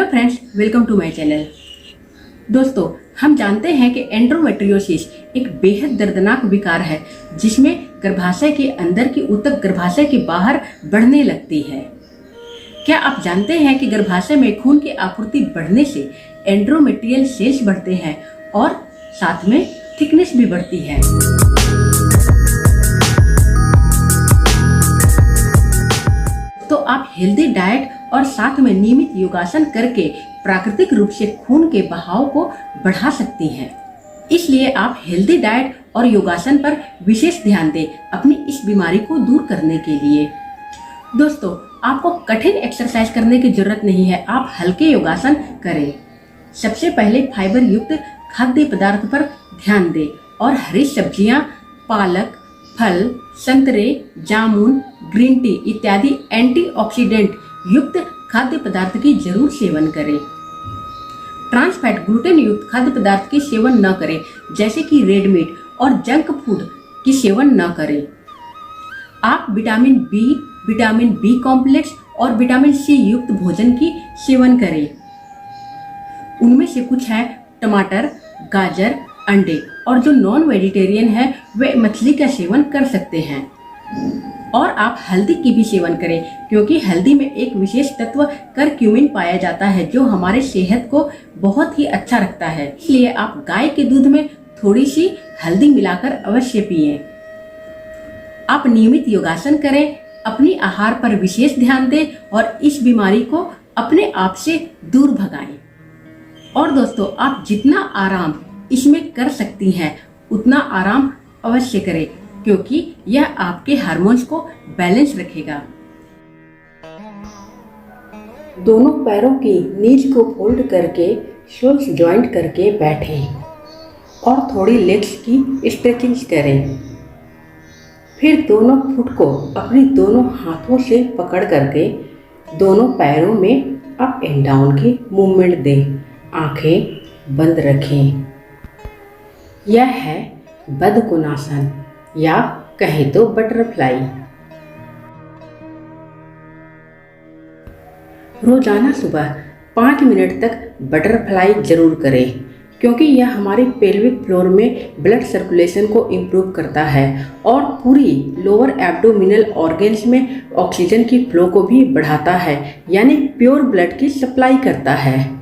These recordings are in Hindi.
Hello friends, welcome to my channel. दोस्तों, हम जानते हैं कि एंडोमेट्रियोसिस एक बेहद दर्दनाक विकार है जिसमें गर्भाशय के अंदर की ऊतक गर्भाशय के बाहर बढ़ने लगती है। क्या आप जानते हैं कि गर्भाशय में खून की आपूर्ति बढ़ने से एंडोमेट्रियल सेल्स बढ़ते हैं और साथ में थिकनेस भी बढ़ती है। तो आप हेल्दी डाइट और साथ में नियमित योगासन करके प्राकृतिक रूप से खून के बहाव को बढ़ा सकती हैं। इसलिए आप हेल्दी डाइट और योगासन पर विशेष ध्यान दें अपनी इस बीमारी को दूर करने के लिए। दोस्तों, आपको कठिन एक्सरसाइज करने की जरूरत नहीं है, आप हल्के योगासन करें। सबसे पहले फाइबर युक्त खाद्य पदार्थ पर ध्यान दें और हरी सब्जियां, पालक, फल, संतरे, जामुन, ग्रीन टी इत्यादि एंटीऑक्सीडेंट युक्त खाद्य पदार्थ की जरूर सेवन करें। ट्रांस फैट ग्लूटेन युक्त खाद्य पदार्थ की सेवन न करें, जैसे कि रेड मीट और जंक फूड की सेवन न करें। आप विटामिन बी कॉम्प्लेक्स और विटामिन सी युक्त भोजन की सेवन करें। उनमें से कुछ है टमाटर, गाजर, अंडे, और जो नॉन वेजिटेरियन है वे मछली का सेवन कर सकते हैं। और आप हल्दी की भी सेवन करें, क्योंकि हल्दी में एक विशेष तत्व करक्यूमिन पाया जाता है जो हमारे सेहत को बहुत ही अच्छा रखता है। इसलिए आप गाय के दूध में थोड़ी सी हल्दी मिलाकर अवश्य पिएं। आप नियमित योगासन करें, अपनी आहार पर विशेष ध्यान दें और इस बीमारी को अपने आप से दूर भगाएं। और दोस्तों, आप जितना आराम इसमें कर सकती हैं उतना आराम अवश्य करें, क्योंकि यह आपके हार्मोन्स को बैलेंस रखेगा। दोनों पैरों की नीज को फोल्ड करके शोल्डर जॉइंट करके बैठें और थोड़ी लेग्स की स्ट्रेचिंग करें। फिर दोनों फुट को अपनी दोनों हाथों से पकड़ करके दोनों पैरों में अप एंड डाउन की मूवमेंट दें। आंखें बंद रखें। यह है बदकोनासन या कहें तो बटरफ्लाई। रोजाना सुबह 5 मिनट तक बटरफ्लाई जरूर करें, क्योंकि यह हमारी पेल्विक फ्लोर में ब्लड सर्कुलेशन को इम्प्रूव करता है और पूरी लोअर एब्डोमिनल ऑर्गन्स में ऑक्सीजन की फ्लो को भी बढ़ाता है, यानी प्योर ब्लड की सप्लाई करता है।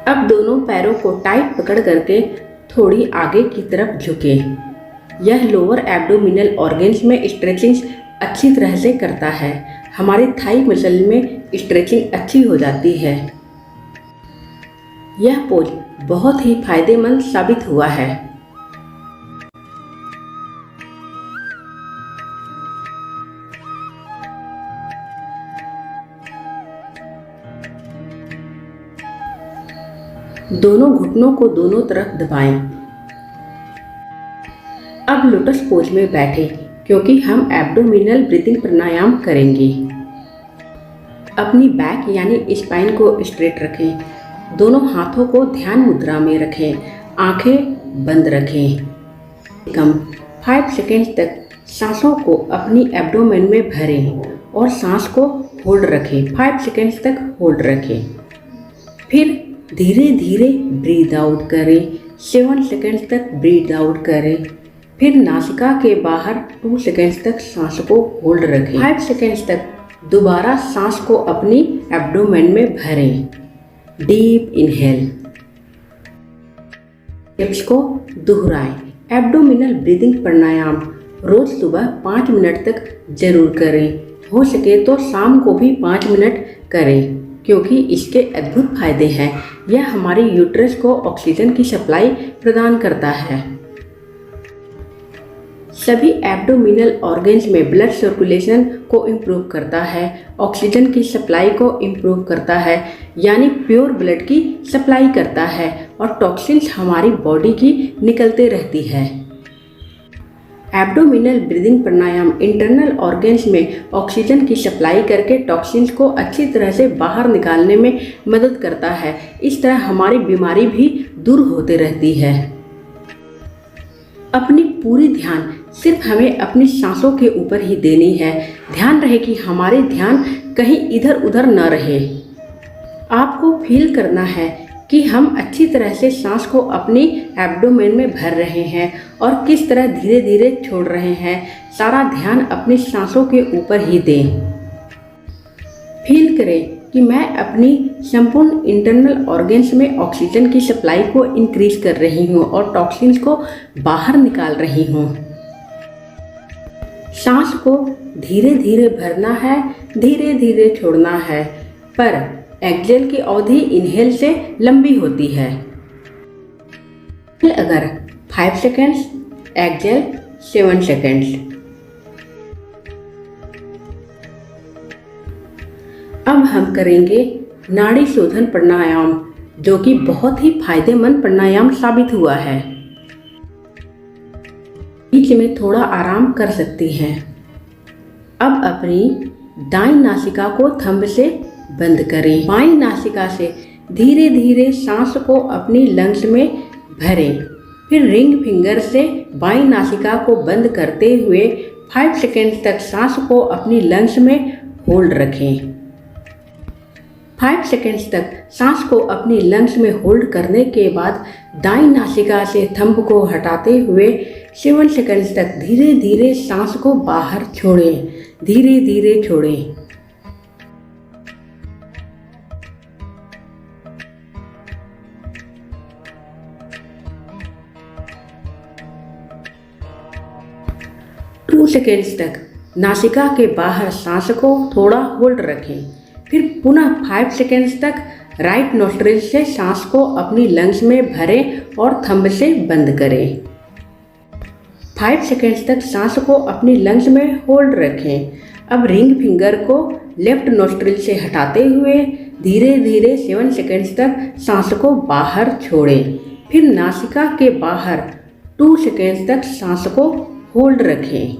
अब दोनों पैरों को टाइट पकड़ करके थोड़ी आगे की तरफ झुकें। यह लोअर एब्डोमिनल ऑर्गन्स में स्ट्रेचिंग अच्छी तरह से करता है। हमारे थाई मसल में स्ट्रेचिंग अच्छी हो जाती है। यह पोज बहुत ही फायदेमंद साबित हुआ है। दोनों घुटनों को दोनों तरफ दबाएं। अब लोटस पोज में बैठें, क्योंकि हम एब्डोमिनल ब्रीथिंग प्राणायाम करेंगे। अपनी बैक यानी स्पाइन को स्ट्रेट रखें। दोनों हाथों को ध्यान मुद्रा में रखें। आंखें बंद रखें। कम 5 सेकेंड तक सांसों को अपनी एब्डोमेन में भरें और सांस को होल्ड रखें। 5 सेकेंड तक होल्ड रखें। फिर धीरे धीरे ब्रीद आउट करें। 7 सेकेंड तक ब्रीद आउट करें। फिर नासिका के बाहर 2 सेकेंड तक सांस को होल्ड रखें। 5 सेकेंड तक दोबारा सांस को अपनी एब्डोमेन में भरें। Deep inhale. स्टेप्स को दोहराएं। एब्डोमिनल ब्रीदिंग प्राणायाम रोज सुबह 5 मिनट तक जरूर करें। हो सके तो शाम को भी 5 मिनट करें, क्योंकि इसके अद्भुत फायदे हैं। यह हमारे यूट्रस को ऑक्सीजन की सप्लाई प्रदान करता है। सभी एब्डोमिनल ऑर्गन्स में ब्लड सर्कुलेशन को इम्प्रूव करता है, ऑक्सीजन की सप्लाई को इम्प्रूव करता है, यानी प्योर ब्लड की सप्लाई करता है और टॉक्सिन्स हमारी बॉडी की निकलते रहती है। एब्डोमिनल ब्रीदिंग प्राणायाम इंटरनल ऑर्गन्स में ऑक्सीजन की सप्लाई करके टॉक्सिन्स को अच्छी तरह से बाहर निकालने में मदद करता है। इस तरह हमारी बीमारी भी दूर होते रहती है। अपनी पूरी ध्यान सिर्फ हमें अपनी सांसों के ऊपर ही देनी है। ध्यान रहे कि हमारे ध्यान कहीं इधर उधर न रहे। आपको फील करना है कि हम अच्छी तरह से सांस को अपनी एब्डोमेन में भर रहे हैं और किस तरह धीरे धीरे छोड़ रहे हैं। सारा ध्यान अपनी सांसों के ऊपर ही दें। फील करें कि मैं अपनी संपूर्ण इंटरनल ऑर्गन्स में ऑक्सीजन की सप्लाई को इंक्रीज कर रही हूँ और टॉक्सिन्स को बाहर निकाल रही हूँ। सांस को धीरे धीरे भरना है, धीरे धीरे छोड़ना है, पर एक्सेल की अवधि इनहेल से लंबी होती है। अगर 5 सेकेंड्स, एक्सेल 7 सेकेंड्स। अब हम करेंगे नाड़ी शोधन प्राणायाम, जो कि बहुत ही फायदेमंद प्राणायाम साबित हुआ है। बीच में थोड़ा आराम कर सकती हैं। अब अपनी दाईं नासिका को थंब से बंद करें। बाईं नासिका से धीरे धीरे सांस को अपनी लंग्स में भरें। फिर रिंग फिंगर से बाईं नासिका को बंद करते हुए 5 सेकेंड तक सांस को अपनी लंग्स में होल्ड रखें। 5 सेकेंड्स तक सांस को अपनी लंग्स में होल्ड करने के बाद दाईं नासिका से थंब को हटाते हुए 7 सेकेंड्स तक धीरे धीरे सांस को बाहर छोड़ें। धीरे धीरे छोड़ें। टू सेकेंड्स तक नासिका के बाहर सांस को थोड़ा होल्ड रखें। फिर पुनः 5 सेकेंड्स तक राइट नोस्ट्रिल से सांस को अपनी लंग्स में भरें और थंब से बंद करें। 5 सेकेंड्स तक सांस को अपनी लंग्स में होल्ड रखें। अब रिंग फिंगर को लेफ्ट नोस्ट्रिल से हटाते हुए धीरे धीरे 7 सेकेंड्स तक सांस को बाहर छोड़ें। फिर नासिका के बाहर 2 सेकेंड्स तक सांस को होल्ड रखें।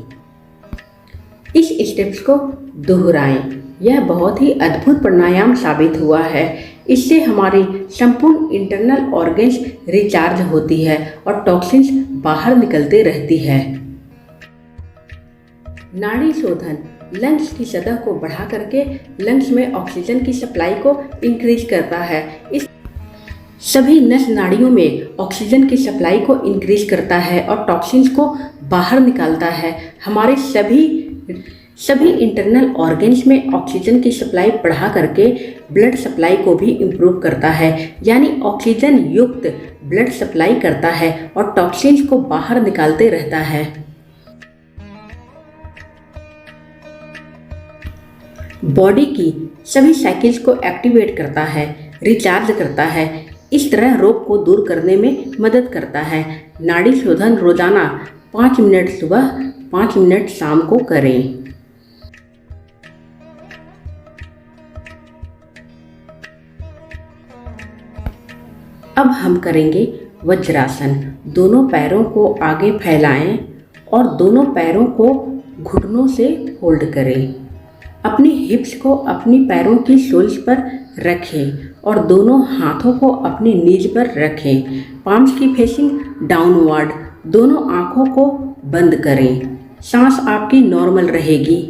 इस स्टेप्स को दोहराएं। यह बहुत ही अद्भुत प्राणायाम साबित हुआ है। इससे हमारी संपूर्ण इंटरनल ऑर्गन्स रिचार्ज होती है और टॉक्सिन्स बाहर निकलते रहती है। नाड़ी शोधन लंग्स की सतह को बढ़ा करके लंग्स में ऑक्सीजन की सप्लाई को इंक्रीज करता है। इस सभी नस नाड़ियों में ऑक्सीजन की सप्लाई को इंक्रीज करता है और टॉक्सिन्स को बाहर निकालता है। हमारे सभी इंटरनल ऑर्गन्स में ऑक्सीजन की सप्लाई बढ़ा करके ब्लड सप्लाई को भी इम्प्रूव करता है, यानी ऑक्सीजन युक्त ब्लड सप्लाई करता है और टॉक्सिन्स को बाहर निकालते रहता है। बॉडी की सभी साइकिल्स को एक्टिवेट करता है, रिचार्ज करता है। इस तरह रोग को दूर करने में मदद करता है। नाड़ी शोधन रोजाना 5 मिनट सुबह 5 मिनट शाम को करें। अब हम करेंगे वज्रासन। दोनों पैरों को आगे फैलाएं और दोनों पैरों को घुटनों से होल्ड करें। अपनी हिप्स को अपनी पैरों की सोल्स पर रखें और दोनों हाथों को अपनी नीज पर रखें। पाम्स की फेसिंग डाउनवर्ड। दोनों आंखों को बंद करें। सांस आपकी नॉर्मल रहेगी।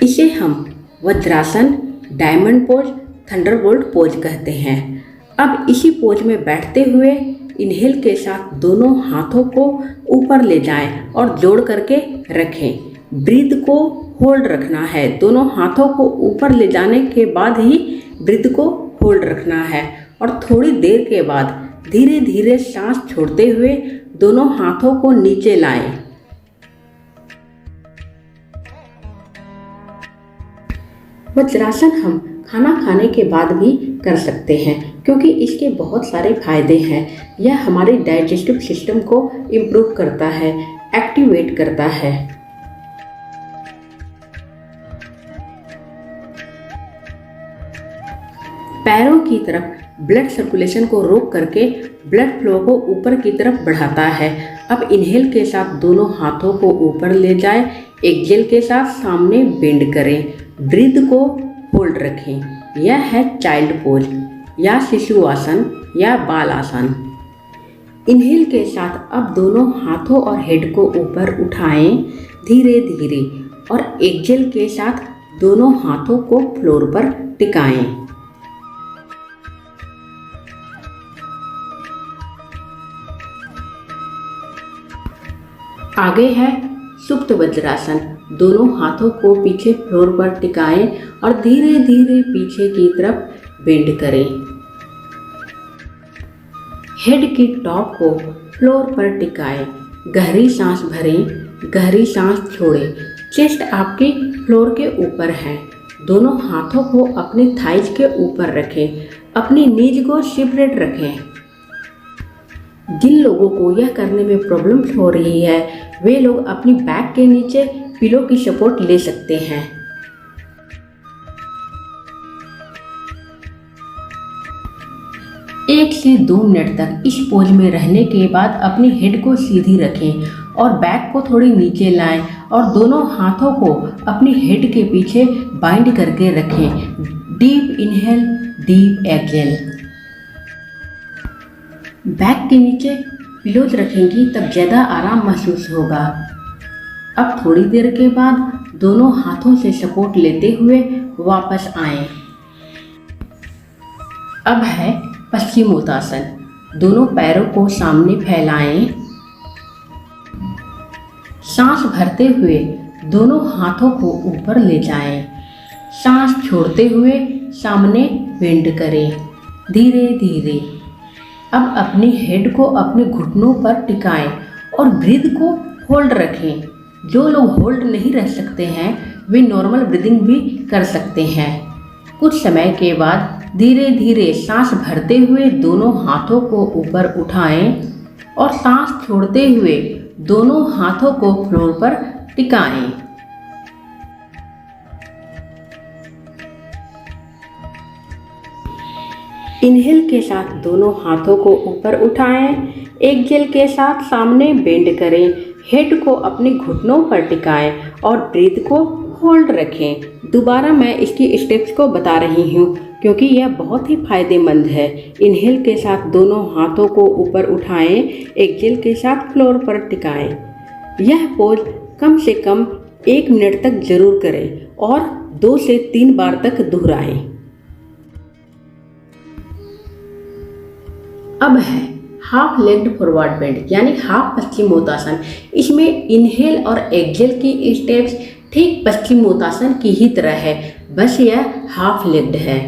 इसे हम vajrasana, diamond pose, Thunderbolt pose कहते हैं। अब इसी पोज में बैठते हुए इनहेल के साथ दोनों हाथों को ऊपर ले जाएं और जोड़ करके रखें। ब्रीथ को होल्ड रखना है। दोनों हाथों को ऊपर ले जाने के बाद ही ब्रीथ को होल्ड रखना है और थोड़ी देर के बाद धीरे धीरे सांस छोड़ते हुए दोनों हाथों को नीचे लाएं। वज्रासन हम खाना खाने के बाद भी कर सकते हैं, क्योंकि इसके बहुत सारे फायदे हैं। यह हमारे डाइजेस्टिव सिस्टम को इम्प्रूव करता है, एक्टिवेट करता है। पैरों की तरफ ब्लड सर्कुलेशन को रोक करके ब्लड फ्लो को ऊपर की तरफ बढ़ाता है। अब इनहेल के साथ दोनों हाथों को ऊपर ले जाएं, एक्सहेल के साथ सामने बेंड करें, ब्रीथ को होल्ड रखें। यह है चाइल्ड पोज या शिशु आसन या बाल आसन। इनहेल के साथ अब दोनों हाथों और हेड को ऊपर उठाएं धीरे धीरे और एक्सहेल के साथ दोनों हाथों को फ्लोर पर टिकाएं। आगे है सुप्त वज्रासन। दोनों हाथों को पीछे फ्लोर पर टिकाएं और धीरे धीरे पीछे की तरफ बेंड करें। हेड की टॉप को फ्लोर पर टिकाएं, गहरी सांस भरें, गहरी सांस छोड़ें। चेस्ट आपकी फ्लोर के ऊपर है। दोनों हाथों को अपने थाइज के ऊपर रखें, अपनी नीज को सेपरेट रखें। जिन लोगों को यह करने में प्रॉब्लम हो रही है वे लोग अपनी बैक के नीचे पिलो की सपोर्ट ले सकते हैं। एक से 2 मिनट तक इस पोज में रहने के बाद अपनी हेड को सीधी रखें और बैक को थोड़ी नीचे लाएं और दोनों हाथों को अपनी हेड के पीछे बाइंड करके रखें। Deep inhale, deep exhale. Back के नीचे पिलोज रखेंगी तब ज़्यादा आराम महसूस होगा। अब थोड़ी देर के बाद दोनों हाथों से सपोर्ट लेते हुए वापस आएं। अब है पश्चिमोत्तासन। दोनों पैरों को सामने फैलाएं। सांस भरते हुए दोनों हाथों को ऊपर ले जाएं। सांस छोड़ते हुए सामने बेंड करें धीरे धीरे। अब अपनी हेड को अपने घुटनों पर टिकाएं और ब्रीथ को होल्ड रखें। जो लोग होल्ड नहीं रह सकते हैं वे नॉर्मल ब्रीदिंग भी कर सकते हैं। कुछ समय के बाद धीरे धीरे सांस भरते हुए दोनों हाथों को ऊपर उठाएं और सांस छोड़ते हुए दोनों हाथों को फ्लोर पर टिकाएं। इनहेल के साथ दोनों हाथों को ऊपर उठाएं, एक्सहेल के साथ सामने बेंड करें, हेड को अपने घुटनों पर टिकाएं और ब्रीथ को होल्ड रखें। दोबारा मैं इसकी स्टेप्स को बता रही हूँ क्योंकि यह बहुत ही फायदेमंद है। इनहेल के साथ दोनों हाथों को ऊपर उठाएं, एक्सहेल के साथ फ्लोर पर टिकाएं। यह पोज कम से कम 1 मिनट तक जरूर करें और 2 से 3 बार तक दोहराएं। अब है हाफ लेग्ड फॉरवर्ड बेंड यानी हाफ पश्चिमोत्तासन। इसमें इनहेल और एक्सहेल की स्टेप्स ठीक पश्चिमोत्तासन की ही तरह है, बस यह हाफ लेग्ड है।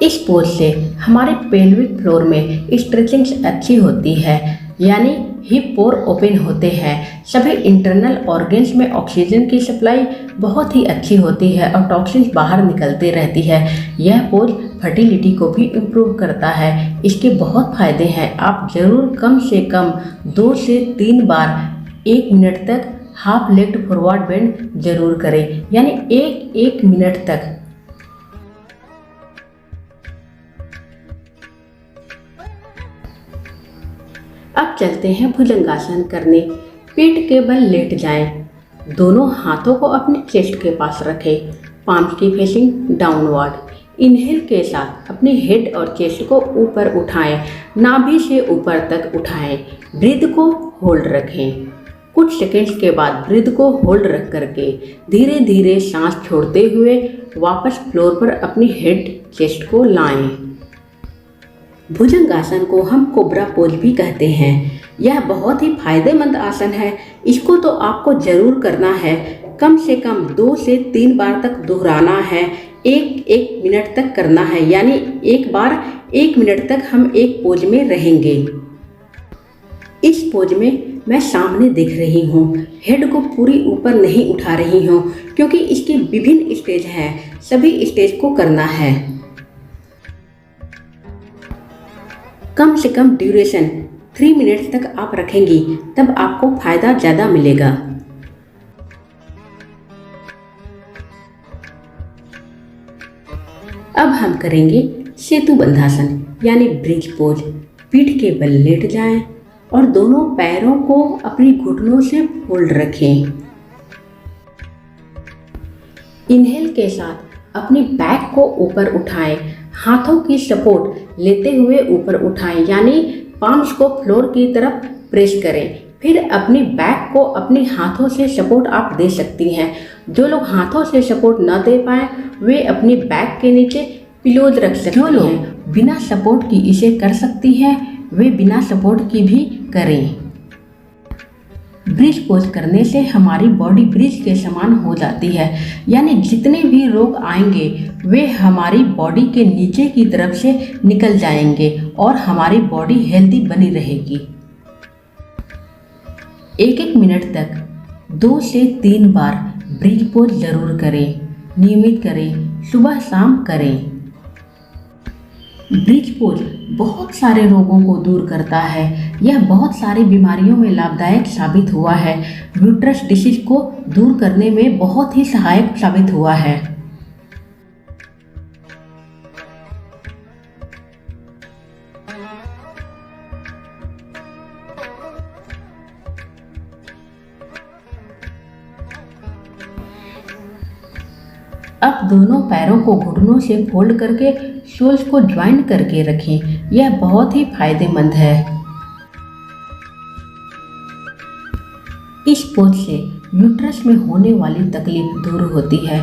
इस पोज से हमारे पेल्विक फ्लोर में स्ट्रेचिंग अच्छी होती है, यानी हिप पोर ओपन होते हैं। सभी इंटरनल ऑर्गन्स में ऑक्सीजन की सप्लाई बहुत ही अच्छी होती है और टॉक्सिन्स बाहर निकलते रहती है। यह पोज फर्टिलिटी को भी इम्प्रूव करता है। इसके बहुत फायदे हैं। आप ज़रूर कम से कम 2 से 3 बार 1 मिनट तक हाफ लेग्ड फॉरवर्ड बेंड जरूर करें, यानी 1 मिनट तक। अब चलते हैं भुजंगासन करने। पेट के बल लेट जाएं। दोनों हाथों को अपने चेस्ट के पास रखें, पाम्स की फेसिंग डाउनवर्ड। इनहेल के साथ अपने हेड और चेस्ट को ऊपर उठाएं, नाभि से ऊपर तक उठाएं। ब्रीथ को होल्ड रखें। कुछ सेकंड्स के बाद ब्रीथ को होल्ड रख करके धीरे धीरे सांस छोड़ते हुए वापस फ्लोर पर अपनी हेड चेस्ट को लाएं। भुजंगासन को हम कोबरा पोज भी कहते हैं। यह बहुत ही फायदेमंद आसन है। इसको तो आपको जरूर करना है। कम से कम 2 से 3 बार तक दोहराना है। 1 मिनट तक करना है, यानी एक बार 1 मिनट तक हम एक पोज में रहेंगे। इस पोज में मैं सामने दिख रही हूँ, हेड को पूरी ऊपर नहीं उठा रही हूँ क्योंकि इसके विभिन्न स्टेज हैं। सभी स्टेज को करना है। कम से कम ड्यूरेशन 3 मिनट तक आप रखेंगी, तब आपको फायदा ज़्यादा मिलेगा। अब हम करेंगे सेतु बंधासन यानी ब्रिज पोज। पीठ के बल लेट जाएं और दोनों पैरों को अपनी घुटनों से फोल्ड रखें। इनहेल के साथ अपनी बैक को ऊपर उठाएं, हाथों की सपोर्ट लेते हुए ऊपर उठाएं, यानी पाम्स को फ्लोर की तरफ प्रेस करें। फिर अपनी बैक को अपने हाथों से सपोर्ट आप दे सकती हैं। जो लोग हाथों से सपोर्ट न दे पाए वे अपनी बैक के नीचे पिलोज रख सकते हैं। जो लोग बिना सपोर्ट की इसे कर सकती हैं वे बिना सपोर्ट की भी करें। ब्रिज पोज करने से हमारी बॉडी ब्रिज के समान हो जाती है, यानी जितने भी रोग आएंगे वे हमारी बॉडी के नीचे की तरफ से निकल जाएंगे और हमारी बॉडी हेल्दी बनी रहेगी। 1-1 मिनट तक 2 से 3 बार ब्रिज पोज जरूर करें, नियमित करें, सुबह शाम करें। ब्रिज पोज बहुत सारे रोगों को दूर करता है। यह बहुत सारी बीमारियों में लाभदायक साबित हुआ है। यूट्रस डिसीज को दूर करने में बहुत ही सहायक साबित हुआ है। अब दोनों पैरों को घुटनों से फोल्ड करके सोल्स को ज्वाइन करके रखें। यह बहुत ही फायदेमंद है। इस पोज से यूट्रस में होने वाली तकलीफ दूर होती है,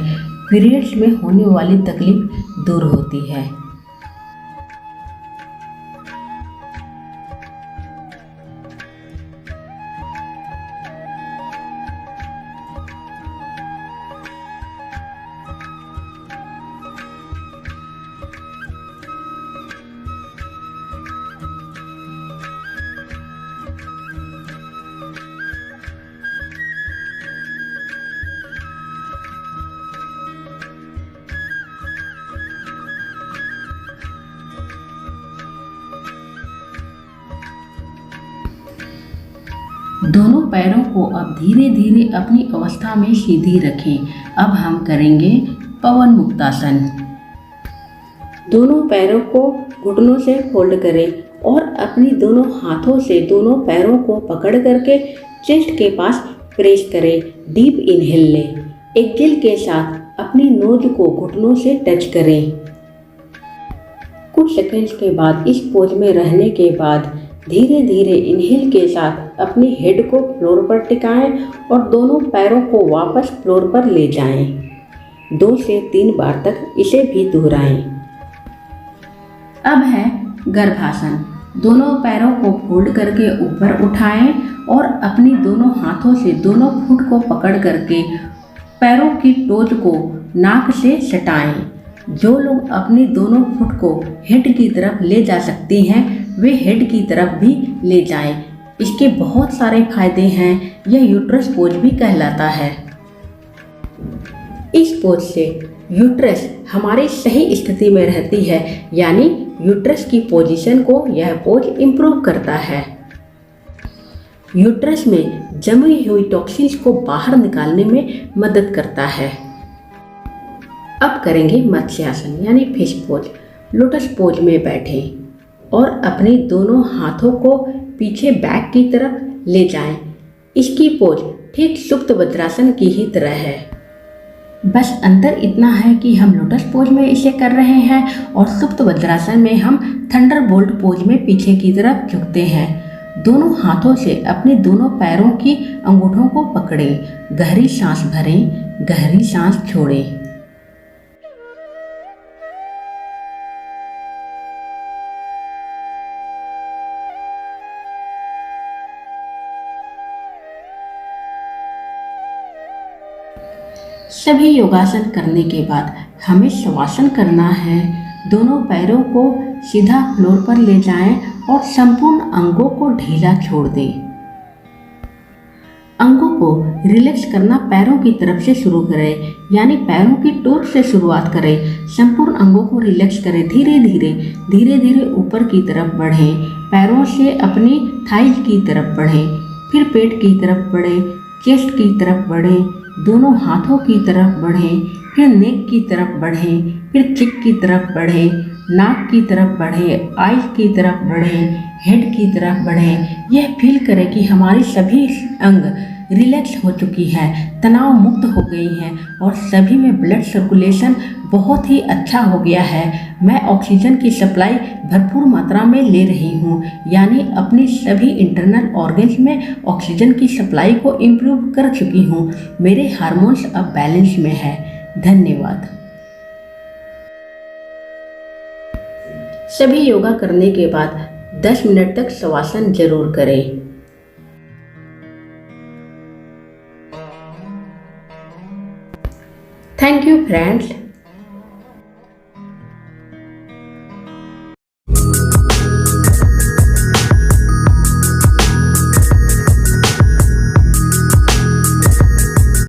पीरियड्स में होने वाली तकलीफ दूर होती है। दोनों पैरों को अब धीरे धीरे अपनी अवस्था में सीधी रखें। अब हम करेंगे पवन मुक्तासन। दोनों पैरों को घुटनों से फोल्ड करें और अपनी दोनों हाथों से दोनों पैरों को पकड़ करके चेस्ट के पास प्रेस करें। डीप इनहेल लें। एक्सेल के साथ अपनी नोज को घुटनों से टच करें। कुछ सेकंड्स के बाद इस पोज में रहने के बाद धीरे धीरे इनहेल के साथ अपनी हेड को फ्लोर पर टिकाएं और दोनों पैरों को वापस फ्लोर पर ले जाएं। 2 से 3 बार तक इसे भी दोहराएं। अब है गर्भासन। दोनों पैरों को फोल्ड करके ऊपर उठाएं और अपनी दोनों हाथों से दोनों फुट को पकड़ करके पैरों की टोज को नाक से सटाएं। जो लोग अपनी दोनों फुट को हेड की तरफ ले जा सकती हैं वे हेड की तरफ भी ले जाएं। इसके बहुत सारे फायदे हैं। यह यूट्रस पोज भी कहलाता है। इस पोज से यूट्रस हमारी सही स्थिति में रहती है, यानी यूट्रस की पोजीशन को यह पोज इम्प्रूव करता है। यूट्रस में जमी हुई टॉक्सिन्स को बाहर निकालने में मदद करता है। अब करेंगे मत्स्यासन यानी फिश पोज। लोटस पोज में बैठें और अपने दोनों हाथों को पीछे बैक की तरफ ले जाएं। इसकी पोज ठीक सुप्त वज्रासन की ही तरह है। बस अंतर इतना है कि हम लोटस पोज में इसे कर रहे हैं और सुप्त वज्रासन में हम थंडरबोल्ट पोज में पीछे की तरफ झुकते हैं। दोनों हाथों से अपने दोनों पैरों की अंगूठों को पकड़ें। गहरी सांस भरें, गहरी सांस छोड़ें। सभी योगासन करने के बाद हमें शवासन करना है। दोनों पैरों को सीधा फ्लोर पर ले जाएं और संपूर्ण अंगों को ढीला छोड़ दें। अंगों को रिलैक्स करना पैरों की तरफ से शुरू करें, यानी पैरों की टोक से शुरुआत करें। संपूर्ण अंगों को रिलैक्स करें। धीरे धीरे ऊपर की तरफ बढ़ें। पैरों से अपनी थाइज की तरफ बढ़ें, फिर पेट की तरफ बढ़ें, चेस्ट की तरफ बढ़ें, दोनों हाथों की तरफ बढ़ें, फिर नेक की तरफ बढ़ें, फिर चिक की तरफ बढ़ें, नाक की तरफ बढ़ें, आईज की तरफ बढ़ें, हेड की तरफ बढ़ें। यह फील करें कि हमारी सभी अंग रिलैक्स हो चुकी है, तनाव मुक्त हो गई हैं और सभी में ब्लड सर्कुलेशन बहुत ही अच्छा हो गया है। मैं ऑक्सीजन की सप्लाई भरपूर मात्रा में ले रही हूँ, यानी अपनी सभी इंटरनल ऑर्गन्स में ऑक्सीजन की सप्लाई को इम्प्रूव कर चुकी हूँ। मेरे हार्मोन्स अब बैलेंस में है। धन्यवाद। सभी योगा करने के बाद 10 मिनट तक शवासन जरूर करें। Thank you friends.